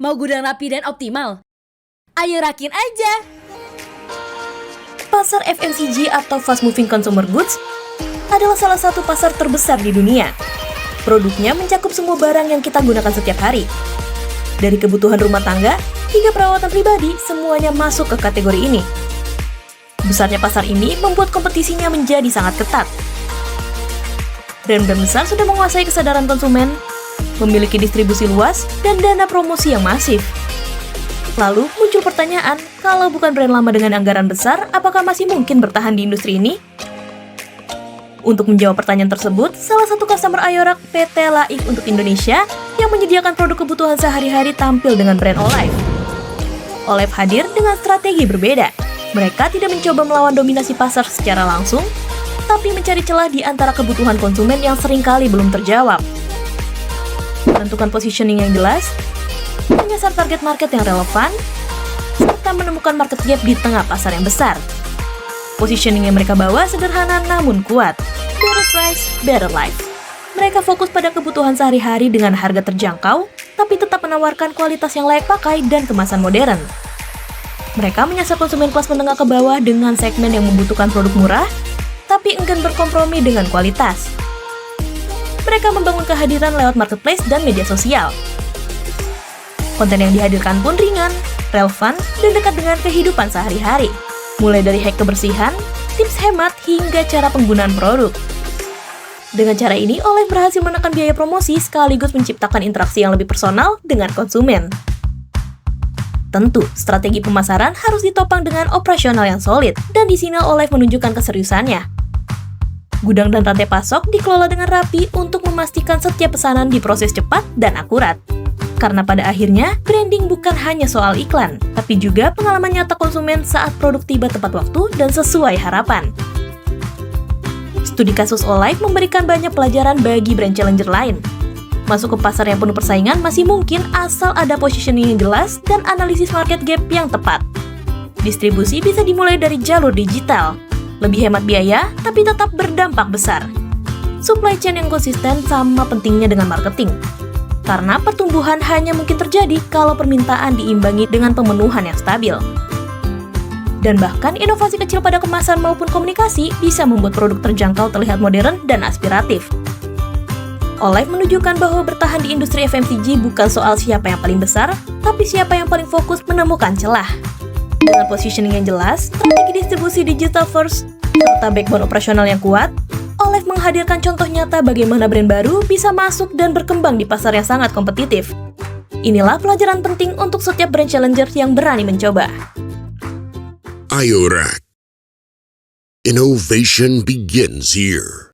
Mau gudang rapi dan optimal? Ayo rakin aja! Pasar FMCG atau Fast Moving Consumer Goods adalah salah satu pasar terbesar di dunia. Produknya mencakup semua barang yang kita gunakan setiap hari. Dari kebutuhan rumah tangga hingga perawatan pribadi, semuanya masuk ke kategori ini. Besarnya pasar ini membuat kompetisinya menjadi sangat ketat. Brand-brand besar sudah menguasai kesadaran konsumen, memiliki distribusi luas, dan dana promosi yang masif. Lalu muncul pertanyaan, kalau bukan brand lama dengan anggaran besar, apakah masih mungkin bertahan di industri ini? Untuk menjawab pertanyaan tersebut, salah satu customer Ayorak, PT Laik untuk Indonesia, yang menyediakan produk kebutuhan sehari-hari tampil dengan brand Olive. Olive hadir dengan strategi berbeda. Mereka tidak mencoba melawan dominasi pasar secara langsung, tapi mencari celah di antara kebutuhan konsumen yang seringkali belum terjawab. Menentukan positioning yang jelas, menyasar target market yang relevan, serta menemukan market gap di tengah pasar yang besar. Positioning yang mereka bawa sederhana namun kuat. Better price, better life. Mereka fokus pada kebutuhan sehari-hari dengan harga terjangkau, tapi tetap menawarkan kualitas yang layak pakai dan kemasan modern. Mereka menyasar konsumen kelas menengah ke bawah dengan segmen yang membutuhkan produk murah, tapi enggan berkompromi dengan kualitas. Mereka membangun kehadiran lewat marketplace dan media sosial. Konten yang dihadirkan pun ringan, relevan, dan dekat dengan kehidupan sehari-hari. Mulai dari hack kebersihan, tips hemat, hingga cara penggunaan produk. Dengan cara ini, Olive berhasil menekan biaya promosi sekaligus menciptakan interaksi yang lebih personal dengan konsumen. Tentu, strategi pemasaran harus ditopang dengan operasional yang solid, dan di sini Olive menunjukkan keseriusannya. Gudang dan rantai pasok dikelola dengan rapi untuk memastikan setiap pesanan diproses cepat dan akurat. Karena pada akhirnya, branding bukan hanya soal iklan, tapi juga pengalaman nyata konsumen saat produk tiba tepat waktu dan sesuai harapan. Studi kasus Olive memberikan banyak pelajaran bagi brand challenger lain. Masuk ke pasar yang penuh persaingan masih mungkin asal ada positioning yang jelas dan analisis market gap yang tepat. Distribusi bisa dimulai dari jalur digital, lebih hemat biaya tapi tetap berdampak besar. Supply chain yang konsisten sama pentingnya dengan marketing. Karena pertumbuhan hanya mungkin terjadi kalau permintaan diimbangi dengan pemenuhan yang stabil. Dan bahkan inovasi kecil pada kemasan maupun komunikasi bisa membuat produk terjangkau terlihat modern dan aspiratif. Olive menunjukkan bahwa bertahan di industri FMCG bukan soal siapa yang paling besar, tapi siapa yang paling fokus menemukan celah. Dengan positioning yang jelas, strategi distribusi digital first, serta backbone operasional yang kuat, Olive menghadirkan contoh nyata bagaimana brand baru bisa masuk dan berkembang di pasar yang sangat kompetitif. Inilah pelajaran penting untuk setiap brand challenger yang berani mencoba. Ayorak. Innovation begins here.